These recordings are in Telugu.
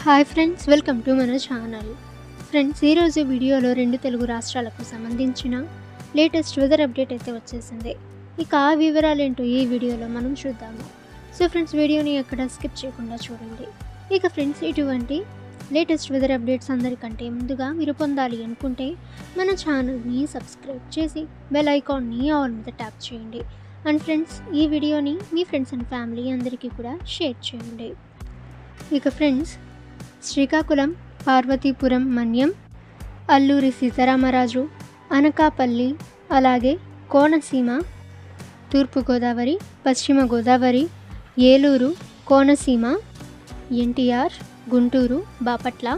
హాయ్ ఫ్రెండ్స్, వెల్కమ్ టు మన ఛానల్. ఫ్రెండ్స్, ఈరోజు వీడియోలో 2 తెలుగు రాష్ట్రాలకు సంబంధించిన లేటెస్ట్ వెదర్ అప్డేట్ అయితే వచ్చేసింది. ఇక ఆ వివరాలేంటో ఈ వీడియోలో మనం చూద్దాము. సో ఫ్రెండ్స్, వీడియోని ఎక్కడ స్కిప్ చేయకుండా చూడండి. ఇక ఫ్రెండ్స్, ఇటువంటి లేటెస్ట్ వెదర్ అప్డేట్స్ అందరికంటే ముందుగా మీరు పొందాలి అనుకుంటే మన ఛానల్ని సబ్స్క్రైబ్ చేసి బెల్ ఐకాన్ని ఆల్ మీద ట్యాప్ చేయండి. అండ్ ఫ్రెండ్స్, ఈ వీడియోని మీ ఫ్రెండ్స్ అండ్ ఫ్యామిలీ అందరికీ కూడా షేర్ చేయండి. ఇక ఫ్రెండ్స్, శ్రీకాకుళం, పార్వతీపురం, మన్యం, అల్లూరి సీతారామరాజు, అనకాపల్లి, అలాగే కోనసీమ, తూర్పుగోదావరి, పశ్చిమ గోదావరి, ఏలూరు, కోనసీమ, ఎన్టీఆర్, గుంటూరు, బాపట్ల,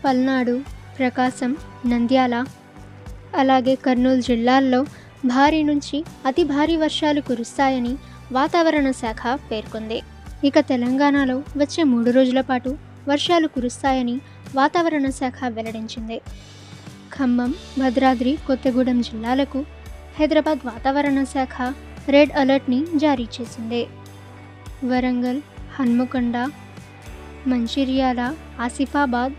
పల్నాడు, ప్రకాశం, నంద్యాల, అలాగే కర్నూలు జిల్లాల్లో భారీ నుంచి అతి భారీ వర్షాలు కురుస్తాయని వాతావరణ శాఖ పేర్కొంది. ఇక తెలంగాణలో వచ్చే 3 రోజుల పాటు వర్షాలు కురుస్తాయని వాతావరణ శాఖ వెల్లడించింది. ఖమ్మం, భద్రాద్రి, కొత్తగూడెం జిల్లాలకు హైదరాబాద్ వాతావరణ శాఖ రెడ్ అలర్ట్ని జారీ చేసింది. వరంగల్, హన్మకొండ, మంచిర్యాల, ఆసిఫాబాద్,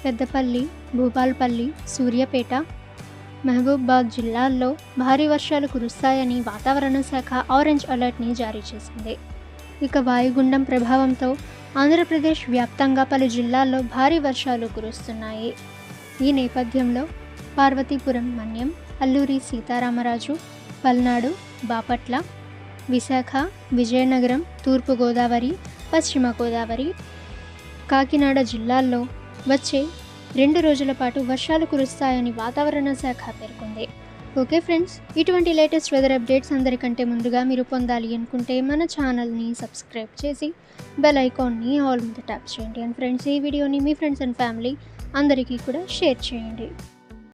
పెద్దపల్లి, భూపాల్పల్లి, సూర్యాపేట, మహబూబాబాద్ జిల్లాల్లో భారీ వర్షాలు కురుస్తాయని వాతావరణ శాఖ ఆరెంజ్ అలర్ట్ని జారీ చేసింది. ఇక వాయుగుండం ప్రభావంతో ఆంధ్రప్రదేశ్ వ్యాప్తంగా పలు జిల్లాల్లో భారీ వర్షాలు కురుస్తున్నాయి. ఈ నేపథ్యంలో పార్వతీపురం, మన్యం, అల్లూరి సీతారామరాజు, పల్నాడు, బాపట్ల, విశాఖ, విజయనగరం, తూర్పుగోదావరి, పశ్చిమ గోదావరి, కాకినాడ జిల్లాల్లో వచ్చే 2 రోజుల పాటు వర్షాలు కురుస్తాయని వాతావరణ శాఖ పేర్కొంది. ఓకే ఫ్రెండ్స్, ఇటువంటి లేటెస్ట్ వెదర్ అప్డేట్స్ అందరికంటే ముందుగా మీరు పొందాలి అనుకుంటే మన ఛానల్ని సబ్స్క్రైబ్ చేసి బెల్ ఐకాన్ని ఆల్ మీద ట్యాప్ చేయండి. అండ్ ఫ్రెండ్స్, ఈ వీడియోని మీ ఫ్రెండ్స్ అండ్ ఫ్యామిలీ అందరికీ కూడా షేర్ చేయండి.